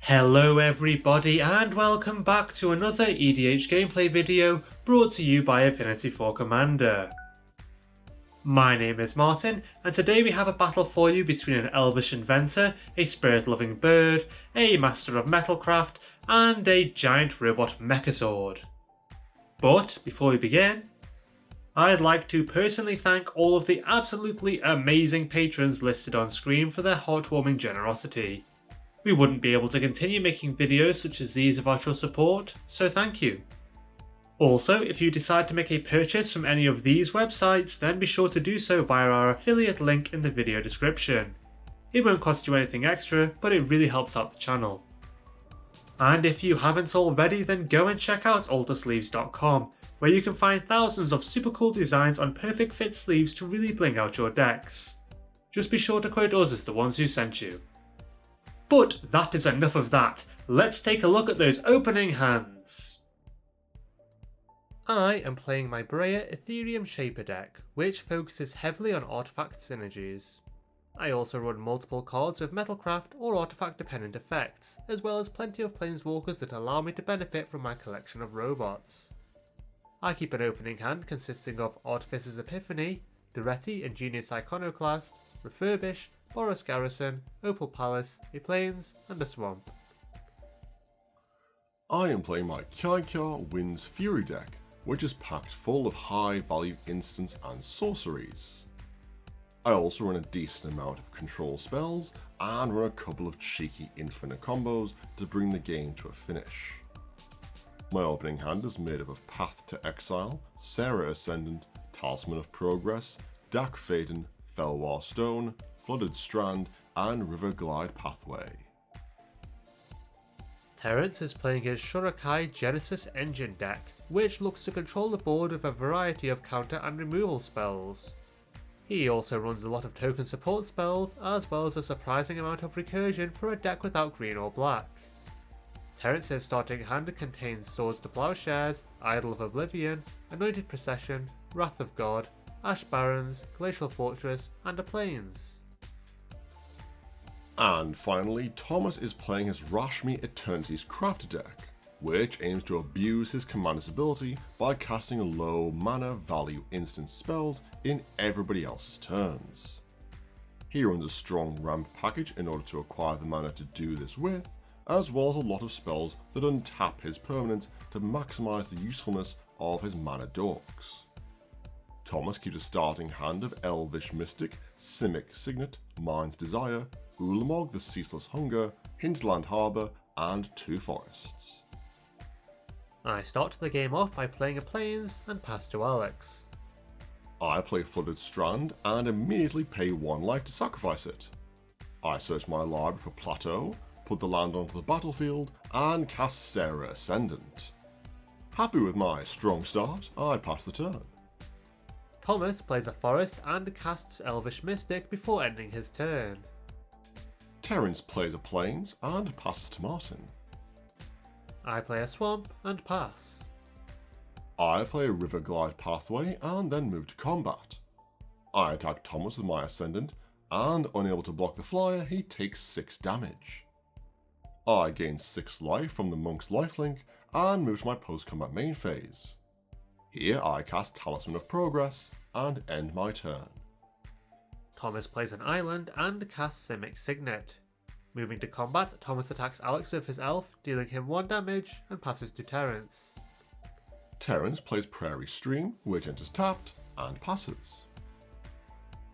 Hello everybody and welcome back to another EDH gameplay video brought to you by Affinity for Commander. My name is Martin and today we have a battle for you between an Elvish Inventor, a Spirit-Loving Bird, a Master of Metalcraft and a Giant Robot Mechazord. But before we begin, I'd like to personally thank all of the absolutely amazing patrons listed on screen for their heartwarming generosity. We wouldn't be able to continue making videos such as these without your support, so thank you. Also, if you decide to make a purchase from any of these websites, then be sure to do so via our affiliate link in the video description. It won't cost you anything extra, but it really helps out the channel. And if you haven't already, then go and check out altersleeves.com, where you can find thousands of super cool designs on perfect fit sleeves to really bling out your decks. Just be sure to quote us as the ones who sent you. But that is enough of that, let's take a look at those opening hands. I am playing my Breya Ethereum Shaper deck, which focuses heavily on artifact synergies. I also run multiple cards with Metalcraft or artifact dependent effects, as well as plenty of planeswalkers that allow me to benefit from my collection of robots. I keep an opening hand consisting of Artificer's Epiphany, Duretti and Genius Iconoclast, Refurbish, Boros Garrison, Opal Palace, a Plains, and a Swamp. I am playing my Kykar Wind's Fury deck, which is packed full of high value instants and sorceries. I also run a decent amount of control spells and run a couple of cheeky infinite combos to bring the game to a finish. My opening hand is made up of Path to Exile, Serra Ascendant, Talisman of Progress, Dak Faden, Felwar Stone, Flooded Strand, and River Glide Pathway. Terrence is playing his Shorikai Genesis Engine deck, which looks to control the board with a variety of counter and removal spells. He also runs a lot of token support spells, as well as a surprising amount of recursion for a deck without green or black. Terrence's starting hand contains Swords to Plowshares, Idol of Oblivion, Anointed Procession, Wrath of God, Ash Barrens, Glacial Fortress, and a Plains. And finally, Thomas is playing his Rashmi Eternity's Crafter deck, which aims to abuse his commander's ability by casting low mana value instant spells in everybody else's turns. He runs a strong ramp package in order to acquire the mana to do this with, as well as a lot of spells that untap his permanents to maximise the usefulness of his mana dorks. Thomas keeps a starting hand of Elvish Mystic, Simic Signet, Mind's Desire, Ulamog the Ceaseless Hunger, Hinterland Harbour, and 2 forests. I start the game off by playing a Plains and pass to Alex. I play Flooded Strand and immediately pay 1 life to sacrifice it. I search my library for Plateau, put the land onto the battlefield, and cast Serra Ascendant. Happy with my strong start, I pass the turn. Thomas plays a Forest and casts Elvish Mystic before ending his turn. Terence plays a Plains and passes to Martin. I play a Swamp and pass. I play a River Glide Pathway and then move to combat. I attack Thomas with my Ascendant, and unable to block the flyer, he takes 6 damage. I gain 6 life from the Monk's lifelink and move to my post-combat main phase. Here I cast Talisman of Progress and end my turn. Thomas plays an island and casts Simic Signet. Moving to combat, Thomas attacks Alex with his elf, dealing him 1 damage, and passes to Terence. Terence plays Prairie Stream, which enters tapped, and passes.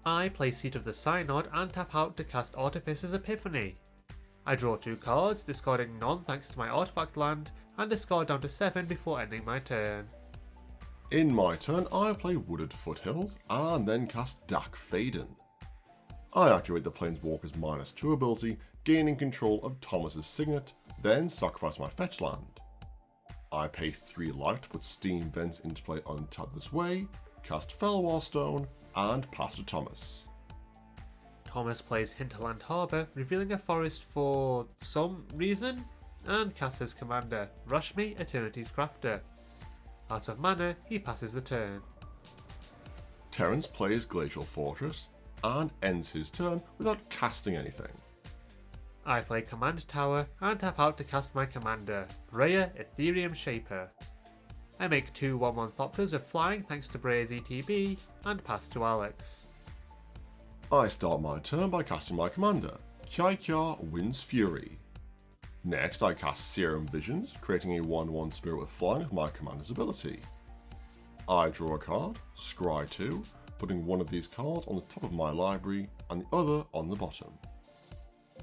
I play Seat of the Synod and tap out to cast Artificer's Epiphany. I draw 2 cards, discarding none thanks to my artifact land, and discard down to 7 before ending my turn. In my turn, I play Wooded Foothills and then cast Dak Faden. I activate the Planeswalker's -2 ability, gaining control of Thomas's Signet, then sacrifice my fetch land. I pay 3 life to put Steam Vents into play untapped this way, cast Felwar Stone, and pass to Thomas. Thomas plays Hinterland Harbour, revealing a forest for some reason, and casts his commander, Rashmi, Eternity's Crafter. Out of mana, he passes the turn. Terence plays Glacial Fortress and ends his turn without casting anything. I play Command Tower and tap out to cast my commander, Breya, Ethereum Shaper. I make 2 1/1 Thopters of flying thanks to Breya's ETB, and pass to Alex. I start my turn by casting my commander, Kykar Wind's Fury. Next I cast Serum Visions, creating a 1/1 Spirit with flying with my commander's ability. I draw a card, scry 2, putting one of these cards on the top of my library and the other on the bottom.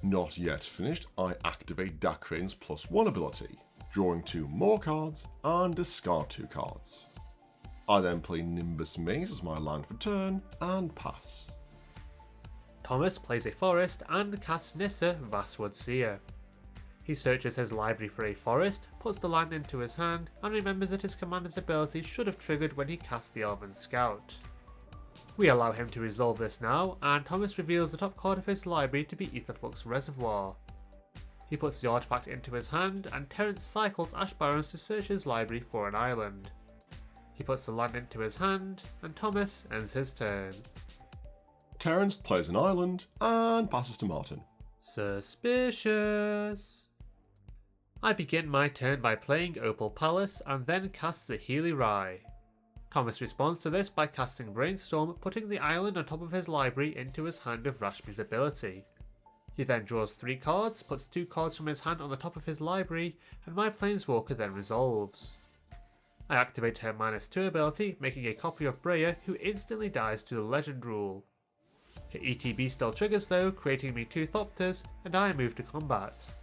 Not yet finished, I activate Dakrane's +1 ability, drawing 2 more cards and discard 2 cards. I then play Nimbus Maze as my land for turn and pass. Thomas plays a forest and casts Nissa, Vastwood Seer. He searches his library for a forest, puts the land into his hand, and remembers that his commander's ability should have triggered when he cast the Elven Scout. We allow him to resolve this now, and Thomas reveals the top card of his library to be Aetherflux Reservoir. He puts the artifact into his hand, and Terence cycles Aspirations to search his library for an island. He puts the land into his hand, and Thomas ends his turn. Terence plays an island and passes to Martin. Suspicious. I begin my turn by playing Opal Palace and then cast Zahili Rai. Thomas responds to this by casting Brainstorm, putting the island on top of his library into his hand with Rashmi's ability. He then draws 3 cards, puts 2 cards from his hand on the top of his library, and my Planeswalker then resolves. I activate her -2 ability, making a copy of Breya, who instantly dies to the Legend rule. Her ETB still triggers though, creating me 2 Thopters, and I move to combat.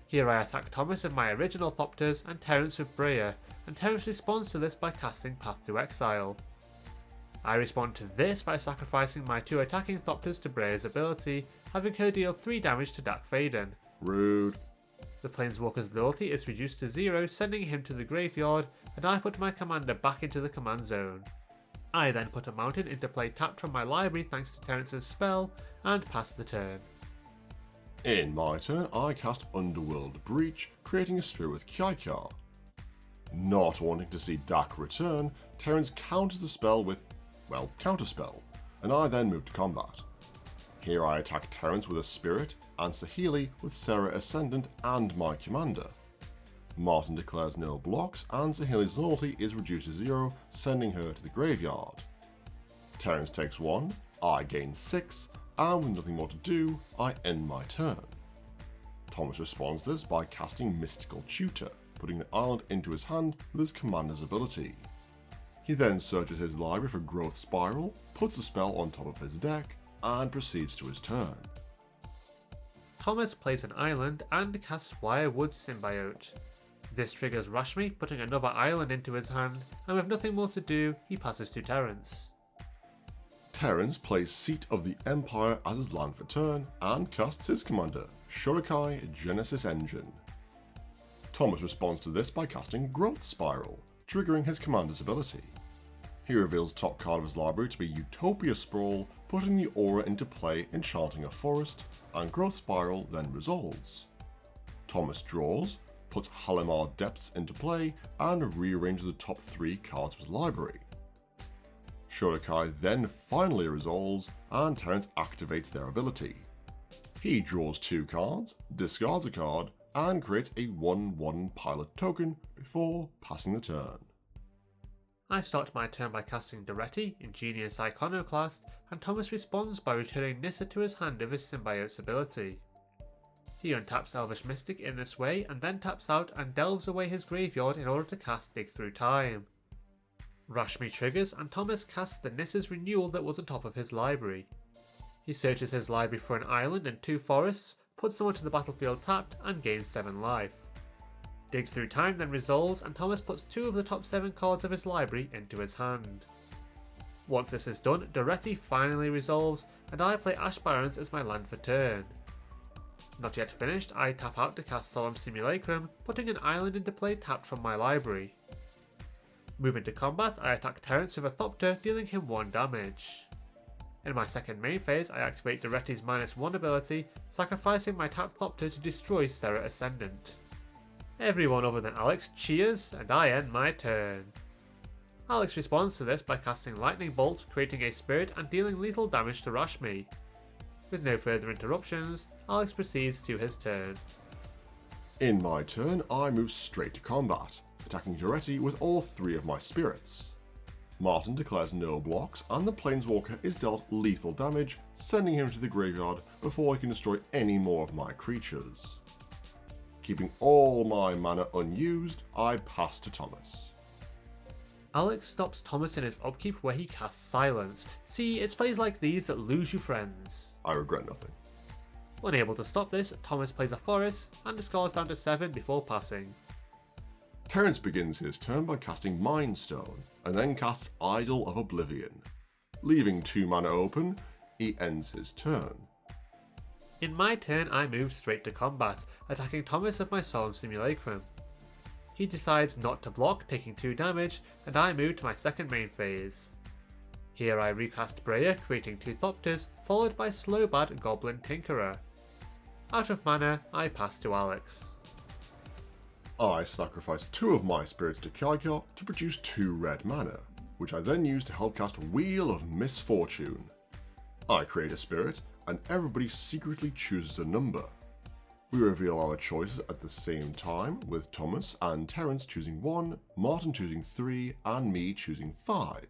Here I attack Thomas with my original Thopters and Terence with Breya, and Terence responds to this by casting Path to Exile. I respond to this by sacrificing my 2 attacking Thopters to Breya's ability, having her deal 3 damage to Dak Faden. Rude. The Planeswalker's loyalty is reduced to 0, sending him to the graveyard, and I put my commander back into the command zone. I then put a mountain into play tapped from my library thanks to Terence's spell, and pass the turn. In my turn, I cast Underworld Breach, creating a spirit with Kykar. Not wanting to see Dak return, Terence counters the spell with, well, Counterspell, and I then move to combat. Here I attack Terence with a spirit, and Saheeli with Serra Ascendant and my commander. Martin declares no blocks, and Saheeli's loyalty is reduced to 0, sending her to the graveyard. Terence takes 1, I gain 6, and with nothing more to do, I end my turn. Thomas responds to this by casting Mystical Tutor, putting the island into his hand with his commander's ability. He then searches his library for Growth Spiral, puts the spell on top of his deck, and proceeds to his turn. Thomas plays an island and casts Wirewood Symbiote. This triggers Rashmi, putting another island into his hand, and with nothing more to do, he passes to Terence. Terence plays Seat of the Empire as his land for turn, and casts his commander, Shorikai Genesis Engine. Thomas responds to this by casting Growth Spiral, triggering his commander's ability. He reveals top card of his library to be Utopia Sprawl, putting the aura into play, enchanting a forest, and Growth Spiral then resolves. Thomas draws, puts Halimar Depths into play, and rearranges the top 3 cards of his library. Shorikai then finally resolves, and Terence activates their ability. He draws 2 cards, discards a card, and creates a 1/1 pilot token before passing the turn. I start my turn by casting Doretti, Ingenious Iconoclast, and Thomas responds by returning Nissa to his hand with his Symbiote's ability. He untaps Elvish Mystic in this way, and then taps out and delves away his graveyard in order to cast Dig Through Time. Rashmi triggers, and Thomas casts the Nissa's Renewal that was on top of his library. He searches his library for an island and 2 forests, puts them onto the battlefield tapped, and gains 7 life. Dig Through Time then resolves, and Thomas puts 2 of the top 7 cards of his library into his hand. Once this is done, Doretti finally resolves, and I play Aspirations as my land for turn. Not yet finished, I tap out to cast Solemn Simulacrum, putting an island into play tapped from my library. Moving to combat, I attack Terence with a Thopter, dealing him 1 damage. In my second main phase, I activate Doretti's -1 ability, sacrificing my tapped Thopter to destroy Serra Ascendant. Everyone other than Alex cheers, and I end my turn. Alex responds to this by casting Lightning Bolt, creating a spirit and dealing lethal damage to Rashmi. With no further interruptions, Alex proceeds to his turn. In my turn, I move straight to combat, attacking Duretti with all 3 of my spirits. Martin declares no blocks, and the Planeswalker is dealt lethal damage, sending him to the graveyard before I can destroy any more of my creatures. Keeping all my mana unused, I pass to Thomas. Alex stops Thomas in his upkeep where he casts Silence. See, it's plays like these that lose you friends. I regret nothing. Unable to stop this, Thomas plays a Forest and discards down to 7 before passing. Terence begins his turn by casting Mind Stone, and then casts Idol of Oblivion. Leaving 2 mana open, he ends his turn. In my turn, I move straight to combat, attacking Thomas with my Solemn Simulacrum. He decides not to block, taking 2 damage, and I move to my second main phase. Here I recast Breya, creating 2 Thopters, followed by Slowbad Goblin Tinkerer. Out of mana, I pass to Alex. I sacrifice 2 of my spirits to Kykar to produce 2 red mana, which I then use to help cast Wheel of Misfortune. I create a spirit, and everybody secretly chooses a number. We reveal our choices at the same time, with Thomas and Terence choosing 1, Martin choosing 3, and me choosing 5.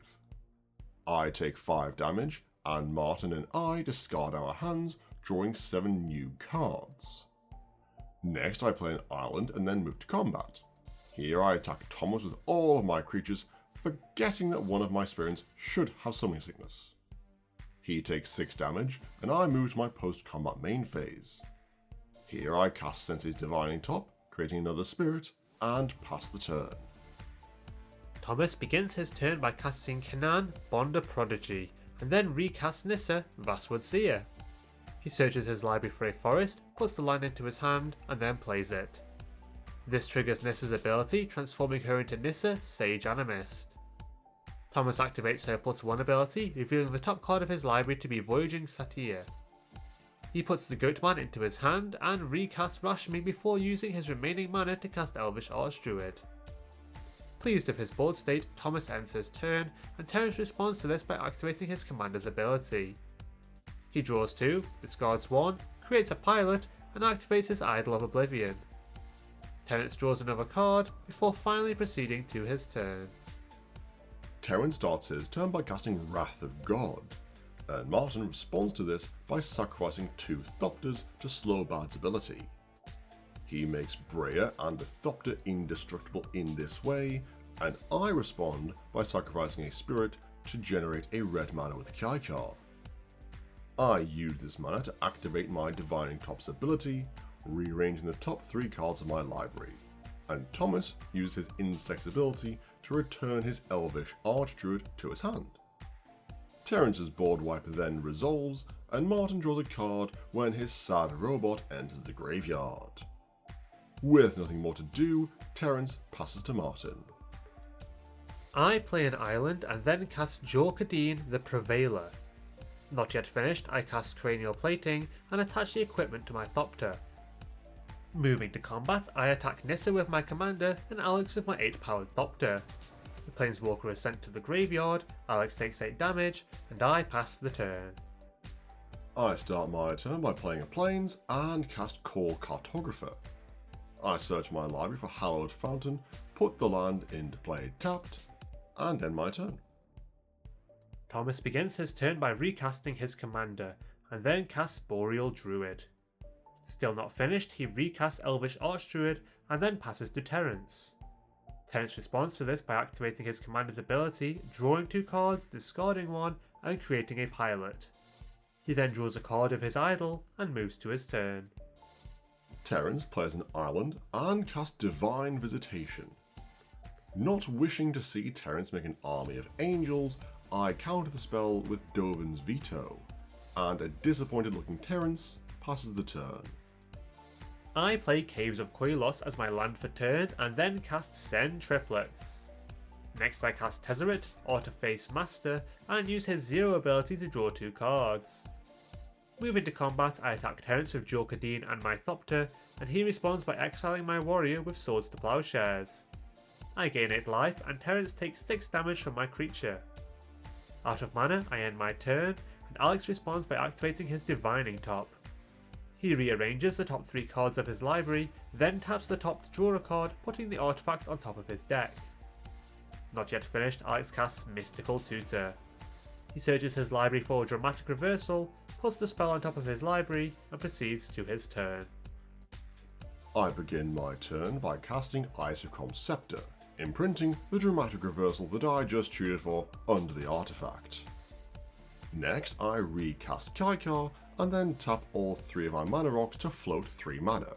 I take 5 damage, and Martin and I discard our hands, drawing 7 new cards. Next I play an island and then move to combat. Here I attack Thomas with all of my creatures, forgetting that one of my spirits should have Summoning Sickness. He takes 6 damage, and I move to my post-combat main phase. Here I cast Sensei's Divining Top, creating another spirit, and pass the turn. Thomas begins his turn by casting Kanan, Bonder Prodigy, and then recasts Nissa, Vastwood Seer. He searches his library for a forest, puts the land into his hand, and then plays it. This triggers Nissa's ability, transforming her into Nissa, Sage Animist. Thomas activates her +1 ability, revealing the top card of his library to be Voyaging Satyr. He puts the Goatman into his hand and recasts Rashmi before using his remaining mana to cast Elvish Archdruid. Pleased with his board state, Thomas ends his turn, and Terence responds to this by activating his commander's ability. He draws 2, discards 1, creates a pilot, and activates his Idol of Oblivion. Terence draws another card, before finally proceeding to his turn. Terence starts his turn by casting Wrath of God, and Martin responds to this by sacrificing 2 Thopters to Slowbad's ability. He makes Breya and a Thopter indestructible in this way, and I respond by sacrificing a spirit to generate a red mana with Kykar. I use this mana to activate my Divining Top's ability, rearranging the top 3 cards of my library, and Thomas uses his Insect's ability to return his Elvish Archdruid to his hand. Terence's board wipe then resolves, and Martin draws a card when his sad robot enters the graveyard. With nothing more to do, Terence passes to Martin. I play an island and then cast Jor-Kadeen the Prevailer. Not yet finished, I cast Cranial Plating and attach the equipment to my Thopter. Moving to combat, I attack Nissa with my commander and Alex with my 8-powered Thopter. The Planeswalker is sent to the graveyard, Alex takes 8 damage, and I pass the turn. I start my turn by playing a Plains and cast Core Cartographer. I search my library for Hallowed Fountain, put the land into play tapped, and end my turn. Thomas begins his turn by recasting his commander, and then casts Boreal Druid. Still not finished, he recasts Elvish Archdruid, and then passes to Terence. Terence responds to this by activating his commander's ability, drawing 2 cards, discarding 1, and creating a pilot. He then draws a card of his idol, and moves to his turn. Terence plays an island and casts Divine Visitation. Not wishing to see Terence make an army of angels, I counter the spell with Dovin's Veto, and a disappointed looking Terence passes the turn. I play Caves of Koilos as my land for turn and then cast Send Triplets. Next I cast Tezzeret, Artiface Master, and use his 0 ability to draw 2 cards. Moving to combat, I attack Terence with Jor-Kadeen and my Thopter, and he responds by exiling my warrior with Swords to Plowshares. I gain 8 life, and Terence takes 6 damage from my creature. Out of mana, I end my turn, and Alex responds by activating his Divining Top. He rearranges the top 3 cards of his library, then taps the top to draw a card, putting the artifact on top of his deck. Not yet finished, Alex casts Mystical Tutor. He searches his library for Dramatic Reversal, puts the spell on top of his library, and proceeds to his turn. I begin my turn by casting Isochron Scepter, imprinting the Dramatic Reversal that I just tutored for under the artifact. Next, I recast Kykar and then tap all 3 of my mana rocks to float 3 mana.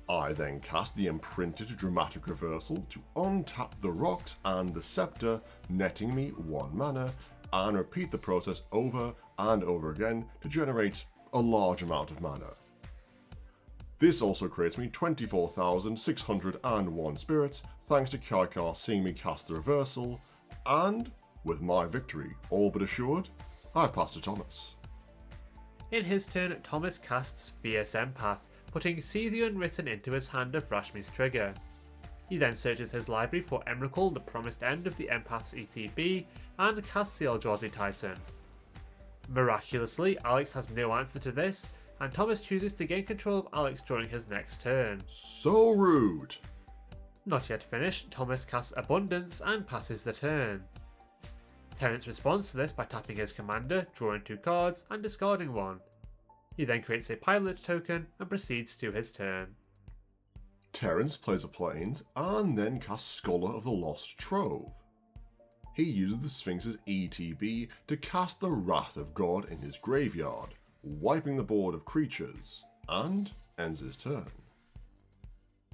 I then cast the imprinted Dramatic Reversal to untap the rocks and the scepter, netting me 1 mana, and repeat the process over and over again to generate a large amount of mana. This also creates me 24,601 spirits thanks to Kykar seeing me cast the reversal, and with my victory all but assured, I pass to Thomas. In his turn, Thomas casts Fierce Empath, putting See the Unwritten into his hand of Rashmi's trigger. He then searches his library for Emrakul, the promised end of the Empath's ETB, and casts the Eldrazi Titan. Miraculously, Alex has no answer to this, and Thomas chooses to gain control of Alex during his next turn. So rude! Not yet finished, Thomas casts Abundance and passes the turn. Terence responds to this by tapping his commander, drawing 2 cards, and discarding 1. He then creates a pilot token and proceeds to his turn. Terence plays a Plains and then casts Scholar of the Lost Trove. He uses the Sphinx's ETB to cast the Wrath of God in his graveyard, wiping the board of creatures, and ends his turn.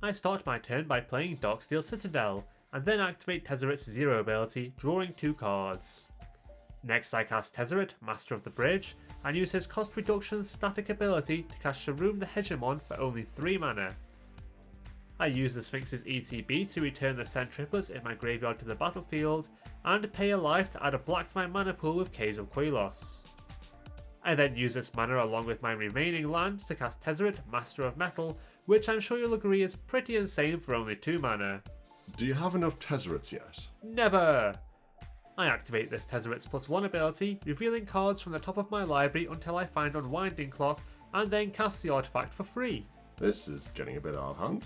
I start my turn by playing Darksteel Citadel, and then activate Tezzeret's 0 ability, drawing 2 cards. Next I cast Tezzeret, Master of the Bridge, and use his cost reduction static ability to cast Sharuum the Hegemon for only 3 mana. I use the Sphinx's ETB to return the Send Triplets in my graveyard to the battlefield, and pay a life to add a black to my mana pool with Caves of Quelos. I then use this mana along with my remaining land to cast Tezzeret, Master of Metal, which I'm sure you'll agree is pretty insane for only 2 mana. Do you have enough Tezzerets yet? Never! I activate this Tezzeret's +1 ability, revealing cards from the top of my library until I find Unwinding Clock, and then cast the artifact for free. This is getting a bit out of hand.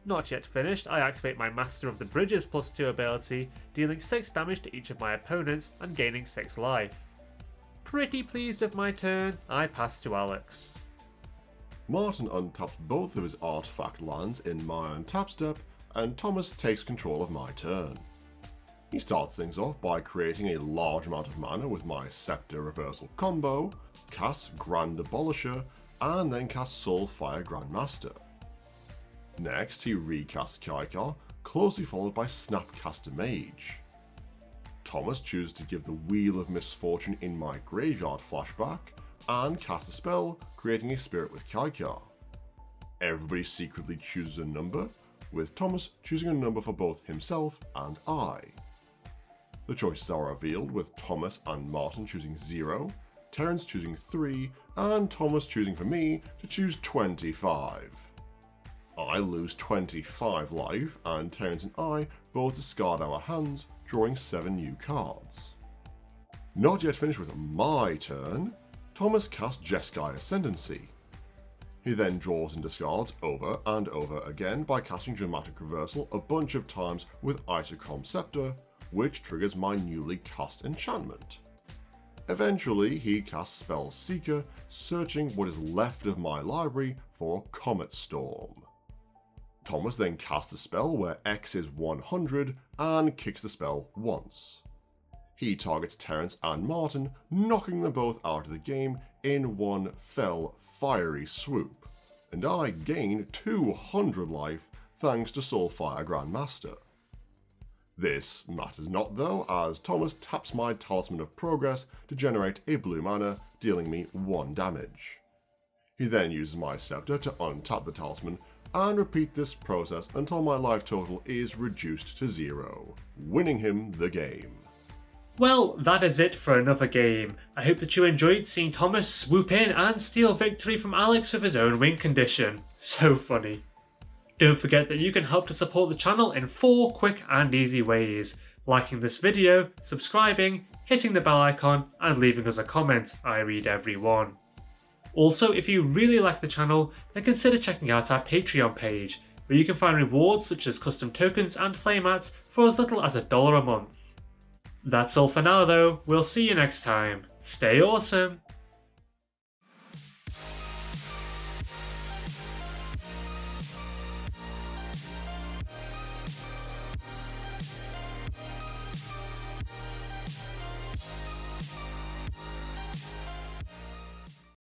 Not yet finished, I activate my Master of the Bridges +2 ability, dealing 6 damage to each of my opponents and gaining 6 life. Pretty pleased with my turn, I pass to Alex. Martin untaps both of his artifact lands in my untap step, and Thomas takes control of my turn. He starts things off by creating a large amount of mana with my Scepter Reversal combo, casts Grand Abolisher, and then casts Soulfire Grandmaster. Next, he recasts Kykar, closely followed by Snapcaster Mage. Thomas chooses to give the Wheel of Misfortune in my graveyard flashback, and cast a spell, creating a Spirit with Kykar. Everybody secretly chooses a number, with Thomas choosing a number for both himself and I. The choices are revealed with Thomas and Martin choosing 0, Terence choosing 3, and Thomas choosing for me to choose 25. I lose 25 life, and Terence and I both discard our hands, drawing 7 new cards. Not yet finished with my turn, Thomas casts Jeskai Ascendancy. He then draws and discards over and over again by casting Dramatic Reversal a bunch of times with Isochron Scepter, which triggers my newly cast enchantment. Eventually, he casts Spell Seeker, searching what is left of my library for Comet Storm. Thomas then casts a spell where X is 100 and kicks the spell once. He targets Terence and Martin, knocking them both out of the game in one fell, fiery swoop, and I gain 200 life thanks to Soulfire Grandmaster. This matters not though, as Thomas taps my Talisman of Progress to generate a blue mana, dealing me 1 damage. He then uses my Scepter to untap the Talisman, and repeat this process until my life total is reduced to 0, winning him the game. Well, that is it for another game. I hope that you enjoyed seeing Thomas swoop in and steal victory from Alex with his own win condition. So funny. Don't forget that you can help to support the channel in 4 quick and easy ways. liking this video, subscribing, hitting the bell icon, and leaving us a comment. I read every one. Also, if you really like the channel, then consider checking out our Patreon page, where you can find rewards such as custom tokens and playmats for as little as $1 a month. That's all for now though, we'll see you next time. Stay awesome!